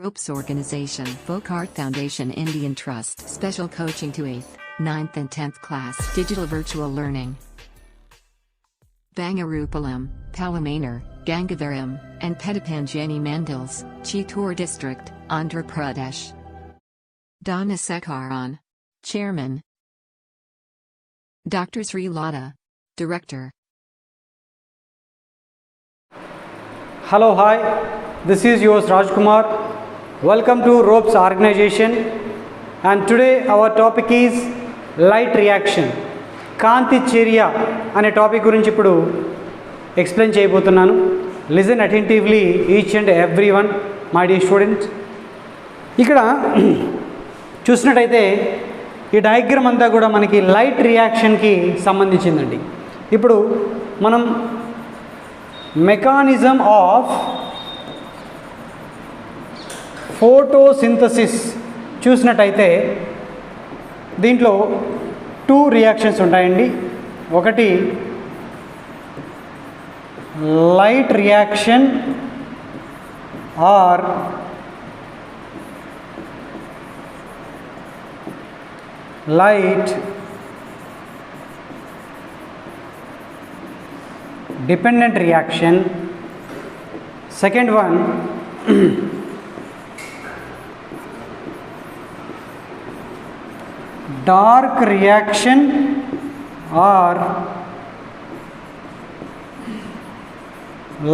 Ropes Organization, Folkart Foundation, Indian Trust, Special Coaching to 8th, 9th and 10th class, Digital Virtual Learning. Bangarupalam, Palamanar, Gangavaram, and Petapanjani Mandals, Chittoor District, Andhra Pradesh. Donna Sekaran, Chairman. Dr. Sri Lata, Director. Hello, hi, this is yours Rajkumar. Welcome to Ropes Organization, and today our topic is light reaction. కాంతి చర్య అనే topic గురించి ఇప్పుడు explain చేయబోతున్నాను. Listen attentively each and every one my dear students. ఇక్కడ చూసినట్టయితే ఈ diagram అంతా కూడా మనకి లైట్ రియాక్షన్కి సంబంధించిందండి. ఇప్పుడు మనం మెకానిజం ఆఫ్ ఫోటోసింథసిస్ చూసినట్టయితే దీంట్లో 2 రియాక్షన్స్ ఉంటాయండి. ఒకటి light reaction or light dependent reaction. Second one dark reaction or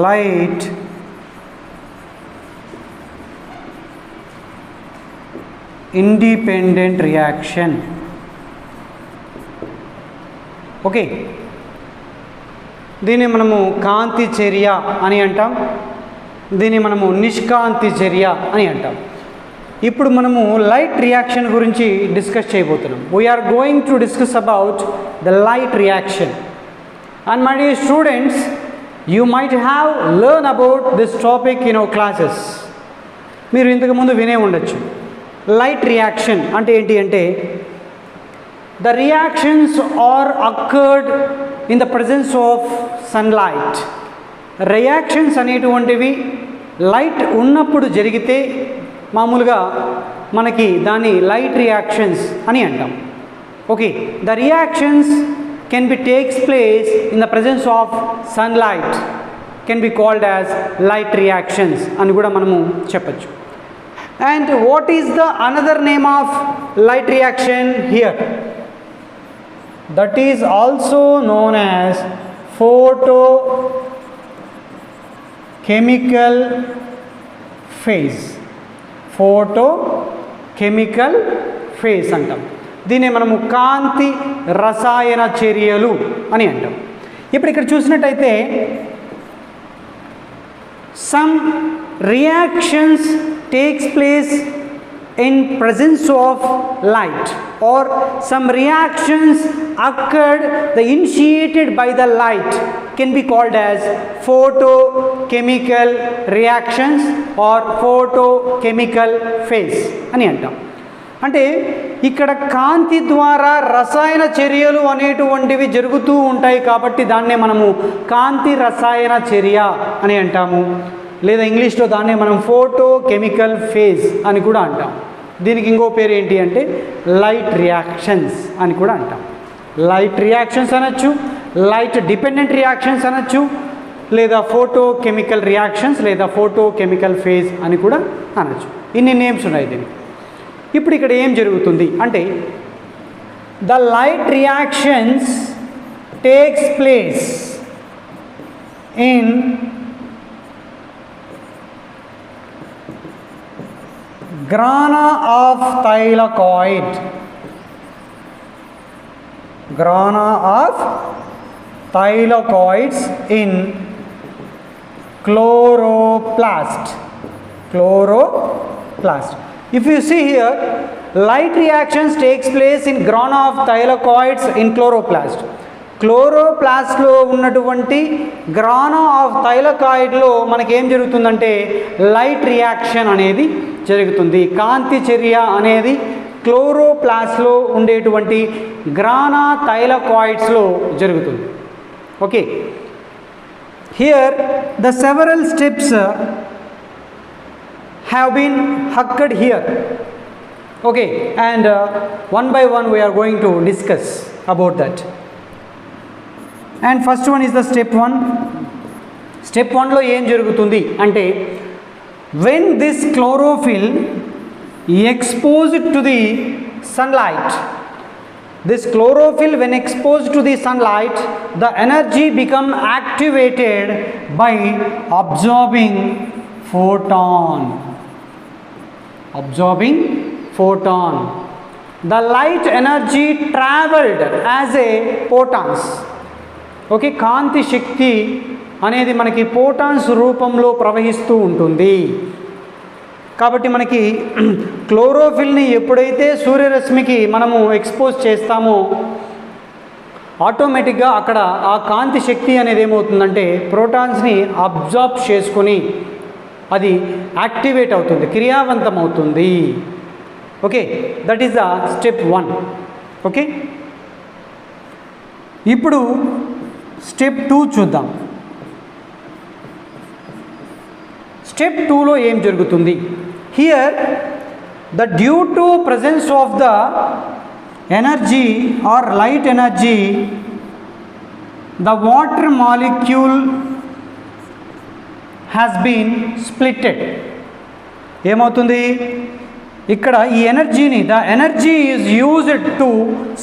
light independent reaction. Okay, దీన్ని మనము కాంతి చర్య అని అంటాం, దీన్ని మనము నిష్కాంతి చర్య అని అంటాం. ఇప్పుడు మనము లైట్ రియాక్షన్ గురించి డిస్కస్ చేయబోతున్నాం. We are going to discuss about the light reaction. And my dear students, you might have learn about this topic in our classes. మీరు ఇంతకుముందు వినే ఉండొచ్చు. లైట్ రియాక్షన్ అంటే ఏంటి అంటే, the reactions are occurred in the presence of sunlight. Reactions అనేటువంటివి light ఉన్నప్పుడు జరిగితే మామూలుగా మనకి దాన్ని లైట్ రియాక్షన్స్ అని అంటాం. Okay, the reactions can be takes place in the presence of sunlight can be called as light reactions అని కూడా మనము చెప్పచ్చు. And what is the another name of light reaction here? That is also known as photo chemical phase. Photo chemical phase అంటాం. దీన్ని మనము కాంతి రసాయన చర్యలు అని అంటాం. ఇప్పుడు ఇక్కడ చూసినట్టయితే some reactions takes place in presence of light, or some reactions occurred the initiated by the light can be called as photochemical reactions or photochemical phase అని అంటాం. అంటే ఇక్కడ కాంతి ద్వారా రసాయన చర్యలు అనేటువంటివి జరుగుతూ ఉంటాయి కాబట్టి దాన్నే మనము కాంతి రసాయన చర్య అని అంటాము, లేదా ఇంగ్లీష్లో దాన్నే మనం ఫోటో కెమికల్ ఫేజ్ అని కూడా అంటాం. దీనికి ఇంకో పేరు ఏంటి అంటే లైట్ రియాక్షన్స్ అని కూడా అంటాం. లైట్ రియాక్షన్స్ అనొచ్చు, లైట్ డిపెండెంట్ రియాక్షన్స్ అనొచ్చు, లేదా ఫోటో కెమికల్ రియాక్షన్స్ లేదా ఫోటో కెమికల్ ఫేజ్ అని కూడా అనొచ్చు. ఇన్ని నేమ్స్ ఉన్నాయి దీనికి. ఇప్పుడు ఇక్కడ ఏం జరుగుతుంది అంటే, the light reactions takes place in grana of thylakoid. Grana of thylakoids in chloroplast. Chloroplast. If you see here, light reactions takes place in grana of thylakoids in chloroplast. క్లోరోప్లాస్ట్లో ఉన్నటువంటి గ్రానా ఆఫ్ థైలకాయిడ్లో మనకేం జరుగుతుందంటే లైట్ రియాక్షన్ అనేది జరుగుతుంది. కాంతి చర్య అనేది క్లోరోప్లాస్ట్లో ఉండేటువంటి గ్రానా థైలకాయిడ్స్లో జరుగుతుంది. Okay, here the several steps have been hugged here. Okay, and one by one we are going to discuss about that. And first one is the step 1. Step 1 లో ఏం జరుగుతుంది అంటే, when this chlorophyll exposed to the sunlight, this chlorophyll when exposed to the sunlight, the energy become activated by absorbing photon. The light energy traveled as a photons. Okay, కాంతి శక్తి అనేది మనకి photons రూపంలో ప్రవహిస్తూ ఉంటుంది. కాబట్టి మనకి క్లోరోఫిల్ని ఎప్పుడైతే సూర్యరశ్మికి మనము ఎక్స్పోజ్ చేస్తామో ఆటోమేటిక్గా అక్కడ ఆ కాంతి శక్తి అనేది ఏమవుతుందంటే ప్రోటాన్స్ని అబ్జార్బ్ చేసుకొని అది యాక్టివేట్ అవుతుంది, క్రియావంతం అవుతుంది. Okay, that is the step 1. Okay, ఇప్పుడు స్టెప్ 2 చూద్దాం. స్టెప్ 2లో ఏం జరుగుతుంది? Here the due to presence of the energy or light energy, the water molecule has been splitted. ఏమవుతుంది ఇక్కడ ఈ ఎనర్జీని, the energy is used to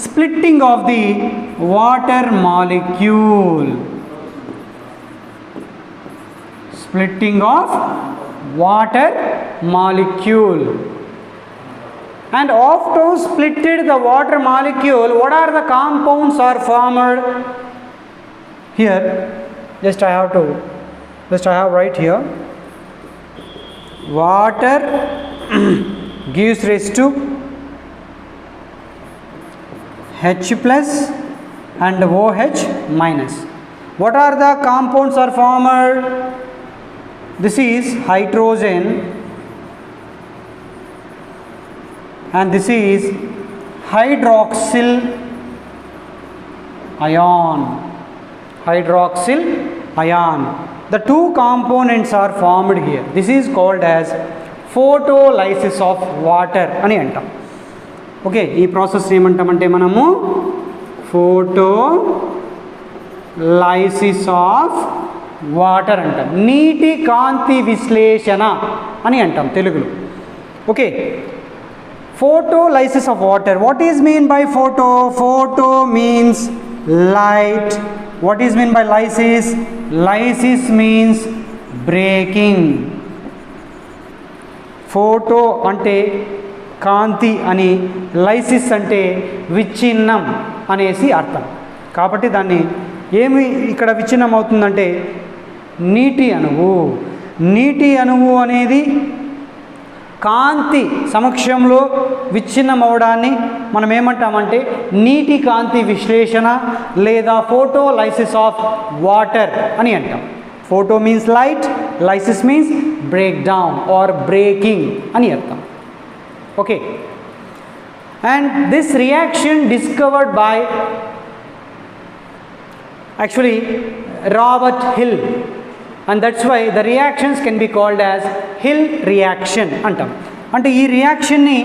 splitting of the water molecule. Splitting of water molecule. And after splitted the water molecule, what are the compounds are formed? Here just I have write here, water gives rise to H plus and OH minus. What are the compounds are formed? This is hydrogen and this is hydroxyl ion. The two components are formed here. This is called as photolysis of water అని అంటాం. Okay, ఈ process ఏమంటామంటే మనము photolysis of water అంటాం, నీటి కాంతి విశ్లేషణ అని అంటాం తెలుగులో. Okay, photolysis of water. What is mean by photo? Photo means light. What is mean by lysis? Lysis means breaking. Photo అంటే కాంతి అని, లైసిస్ అంటే విచ్ఛిన్నం అనేసి అర్థం. కాబట్టి దాన్ని ఏమి ఇక్కడ విచ్ఛిన్నం అవుతుందంటే నీటి అణువు అనేది కాంతి సమక్షంలో విచ్ఛిన్నం అవడాన్ని మనం ఏమంటామంటే నీటి కాంతి విశ్లేషణ లేదా ఫోటోలైసిస్ ఆఫ్ వాటర్ అని అంటాం. Photo means light, lysis means break down are breaking అని అర్థం. Okay, and this reaction discovered by actually Robert Hill, and that's why the reactions can be called as Hill reaction అంటాం. అంటే ఈ రియాక్షన్ని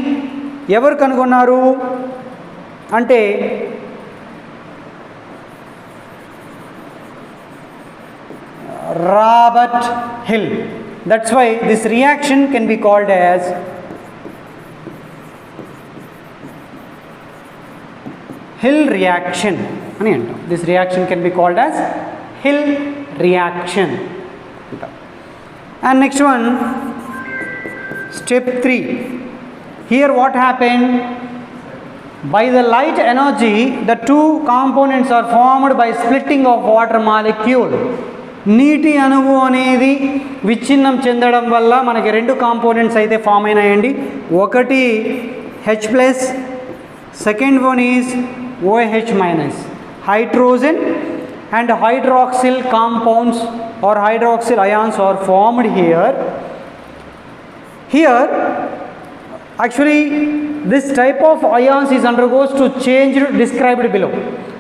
ఎవరు కనుగొన్నారు అంటే Robert Hill. That's why this reaction can be called as Hill reaction అని అంటాం. This reaction can be called as Hill reaction అంటాం. And next one, step 3. Here what happened? By the light energy the two components are formed by splitting of water molecule. నీటి అణువు అనేది విచ్ఛిన్నం చెందడం వల్ల మనకి రెండు కాంపోనెంట్స్ అయితే ఫామ్ అయినాయండి. ఒకటి H plus, second one is OH minus. Hydrogen and hydroxyl compounds or hydroxyl ions are formed here. Actually this type of ions is undergoes to change described below.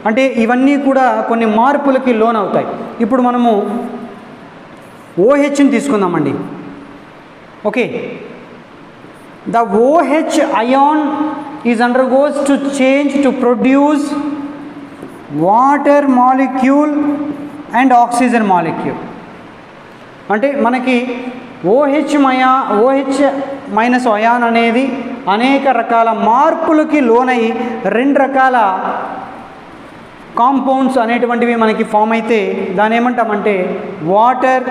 అంటే ఇవన్నీ కూడా కొన్ని మార్పులకి లోన్ అవుతాయి. ఇప్పుడు మనము OHని తీసుకుందామండి. Okay, the OH ion is undergoes to change to produce water molecule and oxygen molecule. అంటే మనకి OH మైనస్ అయాన్ అనేది అనేక రకాల మార్పులకి లోనై రెండు రకాల కాంపౌండ్స్ అనేటువంటివి మనకి ఫామ్ అయితే దాని ఏమంటామంటే వాటర్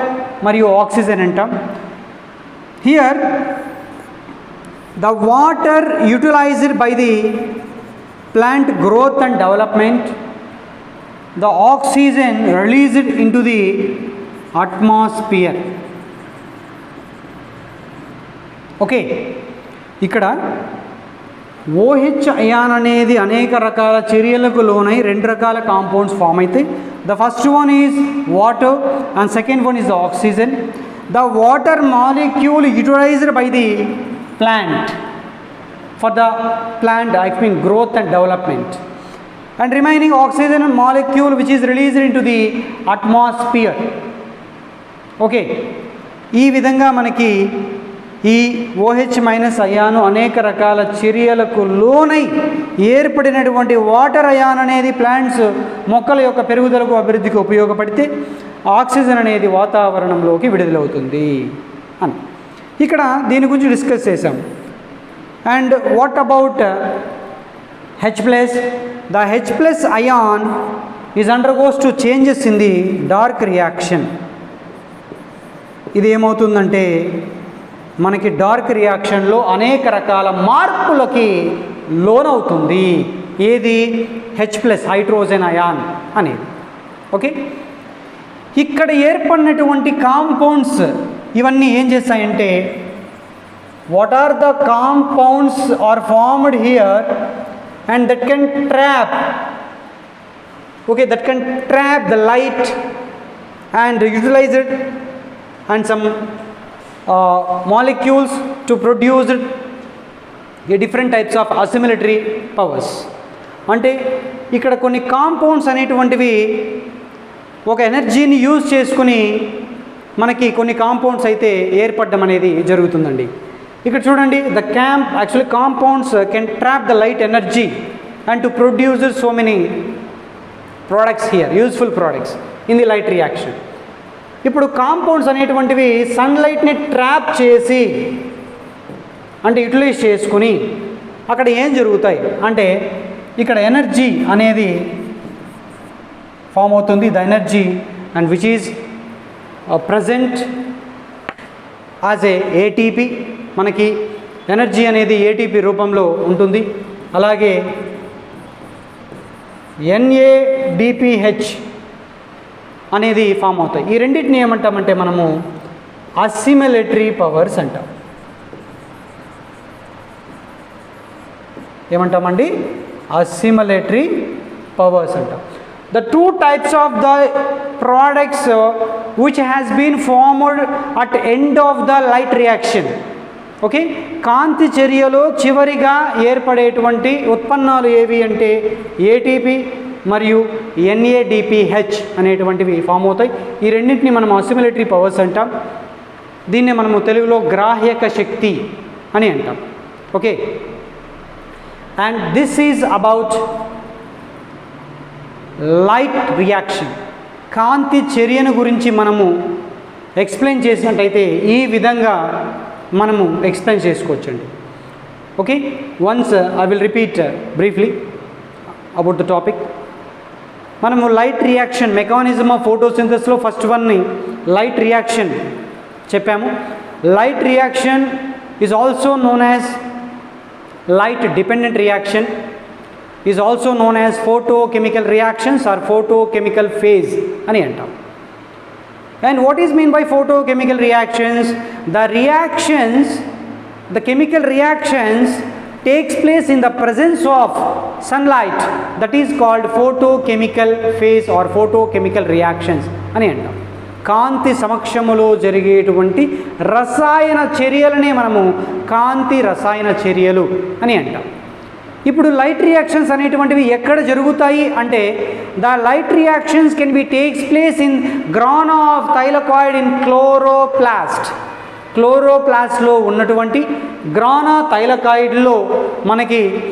మరియు ఆక్సిజన్ అంటాం. Here the water utilized by the plant growth and development, the oxygen released into the atmosphere. Okay, ఇక్కడ OH అయాన్ అనేది అనేక రకాల చర్యలకు లోనై రెండు రకాల కాంపౌండ్స్ ఫామ్ అయితే the first one is water and second one is the oxygen. The water molecule utilized by the plant for the plant growth and development, and remaining oxygen molecule which is released into the atmosphere. Okay, ఈ విధంగా మనకి ఈ OH minus అయాను అనేక రకాల చర్యలకు లోనై ఏర్పడినటువంటి water ion అనేది ప్లాంట్స్ మొక్కల యొక్క పెరుగుదలకు అభివృద్ధికి ఉపయోగపడితే ఆక్సిజన్ అనేది వాతావరణంలోకి విడుదలవుతుంది అని ఇక్కడ దీని గురించి డిస్కస్ చేసాం. And what about H+? The H+ ion is undergoes to changes in the dark reaction. ఇది ఏమవుతుందంటే మనకి డార్క్ రియాక్షన్లో అనేక రకాల మార్పులకి లోనవుతుంది. ఏది? H+ హైడ్రోజన్ అయాన్ అనేది. ఓకే, ఇక్కడ ఏర్పడినటువంటి కాంపౌండ్స్ ఇవన్నీ ఏం చేస్తాయంటే what are the compounds are formed here and that can trap, okay, that can trap the light and utilize it and some molecules to produce different types of assimilatory powers. అంటే ఇక్కడ కొన్ని compounds అనేటువంటివి ఒక ఎనర్జీని use చేసుకుని మనకి కొన్ని compounds అయితే ఏర్పడడం అనేది జరుగుతుందండి. ఇక్కడ చూడండి, the actually compounds can trap the light energy and to produce so many products here, useful products in the light reaction. ఇప్పుడు కాంపౌండ్స్ అనేటువంటివి సన్లైట్ని ట్రాప్ చేసి అంటే యూటిలైజ్ చేసుకుని అక్కడ ఏం జరుగుతాయి అంటే ఇక్కడ ఎనర్జీ అనేది ఫామ్ అవుతుంది. The energy and which is present as a ATP. మనకి ఎనర్జీ అనేది ఏటీపీ రూపంలో ఉంటుంది. అలాగే NADPH అనేది ఫామ్ అవుతాయి. ఈ రెండింటిని ఏమంటామంటే మనము అసిమిలేటరీ పవర్స్ అంటాం. ఏమంటామండి? అసిమిలేటరీ పవర్స్ అంటాం. The two types of the products which has been formed at end of the light reaction. Okay, కాంతి చర్యలో చివరిగా ఏర్పడేటువంటి ఉత్పన్నాలు ఏవి అంటే ఏటీపీ మరియు NADPH అనేటువంటివి ఫామ్ అవుతాయి. ఈ రెండింటిని మనం అసిమిలేటరీ పవర్స్ అంటాం. దీన్నే మనము తెలుగులో గ్రాహ్యక శక్తి అని అంటాం. Okay, and this is about light reaction. కాంతి చర్యను గురించి మనము ఎక్స్ప్లెయిన్ చేసినట్టయితే ఈ విధంగా మనము ఎక్స్ప్లెయిన్ చేసుకోవచ్చండి. Okay, once I will repeat briefly about the topic. మనము లైట్ రియాక్షన్ మెకానిజం ఆఫ్ ఫోటోసింథసిస్లో ఫస్ట్ వన్ని లైట్ రియాక్షన్ చెప్పాము. Light reaction is also known as light dependent reaction, is also known as photochemical reactions or photochemical phase అని అంటాం. And what is mean by photochemical reactions? The chemical reactions takes place in the presence of sunlight, that is called photochemical phase or photochemical reactions అని అంటాం. కాంతి సమక్షములో జరిగేటువంటి రసాయన చర్యలనే మనము కాంతి రసాయన చర్యలు అని అంటాం. ఇప్పుడు లైట్ రియాక్షన్స్ అనేటువంటివి ఎక్కడ జరుగుతాయి అంటే the light reactions can be takes place in grana of thylakoid in chloroplast. క్లోరోప్లాస్ట్లో ఉన్నటువంటి గ్రానా థైలకాయిడ్లో మనకి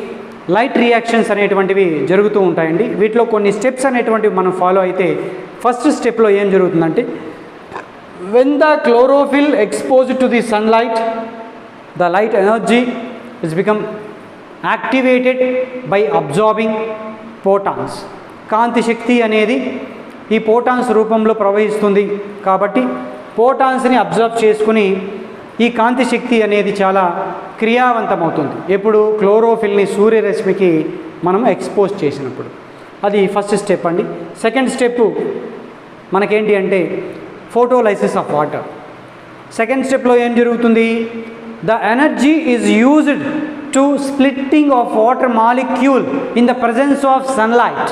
లైట్ రియాక్షన్స్ అనేటువంటివి జరుగుతూ ఉంటాయండి. వీటిలో కొన్ని స్టెప్స్ అనేటువంటివి మనం ఫాలో అయితే ఫస్ట్ స్టెప్లో ఏం జరుగుతుందంటే, when the chlorophyll exposed to the sunlight, the light energy is become activated by absorbing photons. కాంతి శక్తి అనేది ఈ ఫోటాన్స్ రూపంలో ప్రవహిస్తుంది కాబట్టి ఫోటాన్స్ని అబ్జర్వ్ చేసుకుని ఈ కాంతి శక్తి అనేది చాలా క్రియావంతమవుతుంది ఎప్పుడు క్లోరోఫిల్ని సూర్యరశ్మికి మనం ఎక్స్పోజ్ చేసినప్పుడు. అది ఫస్ట్ స్టెప్ అండి. సెకండ్ స్టెప్ మనకేంటి అంటే ఫోటోలైసిస్ ఆఫ్ వాటర్. సెకండ్ స్టెప్లో ఏం జరుగుతుంది, the energy is used to splitting of water molecule in the presence of sunlight.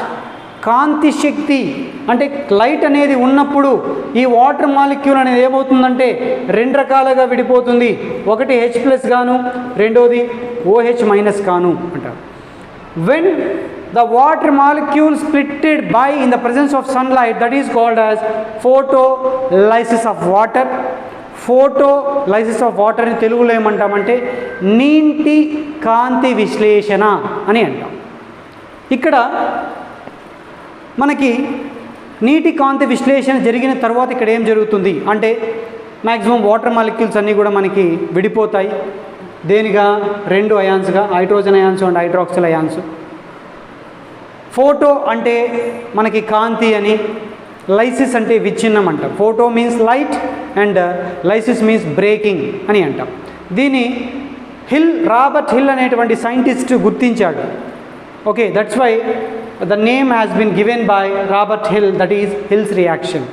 కాంతి శక్తి అంటే లైట్ అనేది ఉన్నప్పుడు ఈ వాటర్ మాలిక్యూల్ అనేది ఏమవుతుందంటే రెండు రకాలుగా విడిపోతుంది. ఒకటి H+ గాను, రెండోది OH- గాను అంటారు. When the water molecule splitted by in the presence of sunlight, that is called as photolysis of water. Photolysis of water అని తెలుగులో ఏమంటామంటే నీటి కాంతి విశ్లేషణ అని అంటాం. ఇక్కడ మనకి నీటి కాంతి విశ్లేషణ జరిగిన తర్వాత ఇక్కడ ఏం జరుగుతుంది అంటే మ్యాక్సిమం వాటర్ మాలిక్యూల్స్ అన్నీ కూడా మనకి విడిపోతాయి. దేనిగా, రెండు అయాన్స్గా, hydrogen ions and hydroxyl ions. Photo అంటే మనకి కాంతి అని, లైసిస్ అంటే విచ్ఛిన్నం అంటాం. Photo means light and lysis means breaking అని అంటాం. దీన్ని రాబర్ట్ హిల్ అనేటువంటి సైంటిస్ట్ గుర్తించాడు. Okay, that's why the name has been given by Robert Hill, that is Hill's reaction.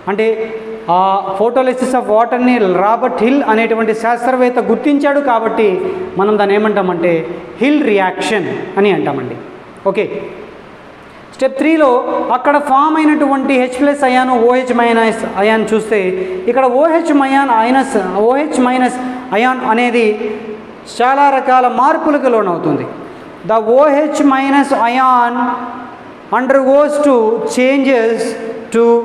అంటే ఆ ఫోటోలైసిస్ ఆఫ్ వాటర్ని రాబర్ట్ హిల్ అనేటువంటి శాస్త్రవేత్త గుర్తించాడు కాబట్టి మనం దాన్ని ఏమంటామంటే హిల్ రియాక్షన్ అని అంటామండి. ఓకే, స్టెప్ 3లో అక్కడ ఫామ్ అయినటువంటి H+ అయాను OH- అయాన్ చూస్తే ఇక్కడ OH- అయాన్ అనేది చాలా రకాల మార్పులకు లోనవుతుంది. The OH- ion undergoes two changes to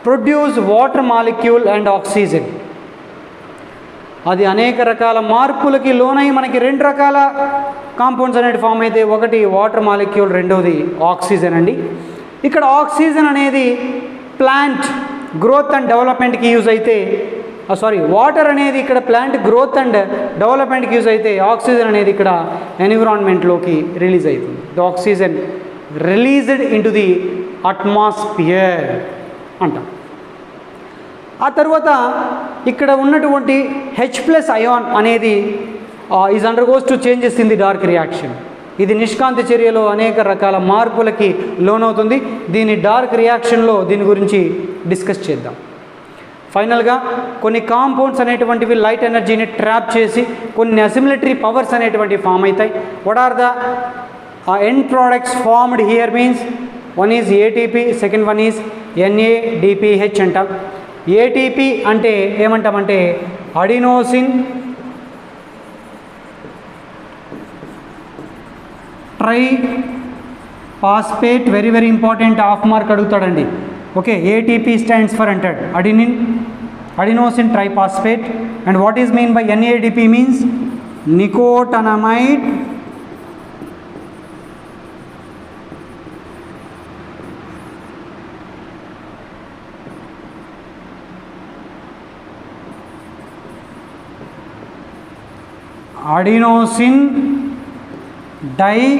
produce water molecule and oxygen. అది అనేక రకాల మార్పులకి లోనై మనకి రెండు రకాల కాంపౌండ్స్ అనేది ఫామ్ అయితే, ఒకటి వాటర్ మాలిక్యూల్, రెండవది ఆక్సిజన్ అండి. ఇక్కడ ఆక్సిజన్ అనేది ప్లాంట్ గ్రోత్ అండ్ డెవలప్మెంట్కి యూజ్ అయితే, వాటర్ అనేది ఇక్కడ ప్లాంట్ గ్రోత్ అండ్ డెవలప్మెంట్కి యూజ్ అయితే, ఆక్సిజన్ అనేది ఇక్కడ ఎన్విరాన్మెంట్లోకి రిలీజ్ అవుతుంది. The oxygen released in to the atmosphere అంటాం. ఆ తర్వాత ఇక్కడ ఉన్నటువంటి H+ అయాన్ అనేది is undergoes two changes in the dark reaction. ఇది నిష్కాంతి చర్యలో అనేక రకాల మార్పులకి లోనవుతుంది. దీని డార్క్ రియాక్షన్లో దీని గురించి డిస్కస్ చేద్దాం. ఫైనల్గా కొన్ని కాంపౌండ్స్ అనేటువంటివి లైట్ ఎనర్జీని ట్రాప్ చేసి కొన్ని అసిమిలిటరీ పవర్స్ అనేటువంటివి ఫామ్ అవుతాయి. What are the end products formed here means, one is ATP, second one is NADPH అంటాం. ATP అంటే ఏమంటామంటే adenosine triphosphate. Very very important, half mark అడుగుతాడండి. ఓకే, ATP స్టాండ్స్ ఫర్ అంటాడు adenosine triphosphate. And what is mean by NADP means nicotinamide adenosine die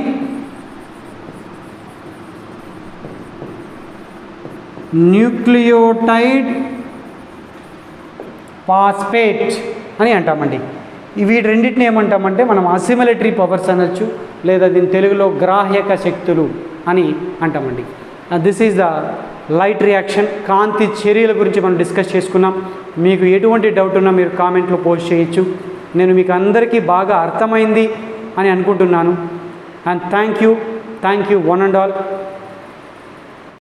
nucleotide phosphate అని అంటామండి. ఇవి రెండింటిని ఏమంటామంటే మనం అసిమిలిటరీ పవర్స్ అనొచ్చు, లేదా దీని తెలుగులో గ్రాహ్యక శక్తులు అని అంటామండి. This is the light reaction. కాంతి చర్యల గురించి మనం డిస్కస్ చేసుకున్నాం. మీకు ఎటువంటి డౌట్ ఉన్నా మీరు కామెంట్లో పోస్ట్ చేయొచ్చు. నేను మీకు అందరికీ బాగా అర్థమైంది అని అనుకుంటున్నాను. And thank you one and all.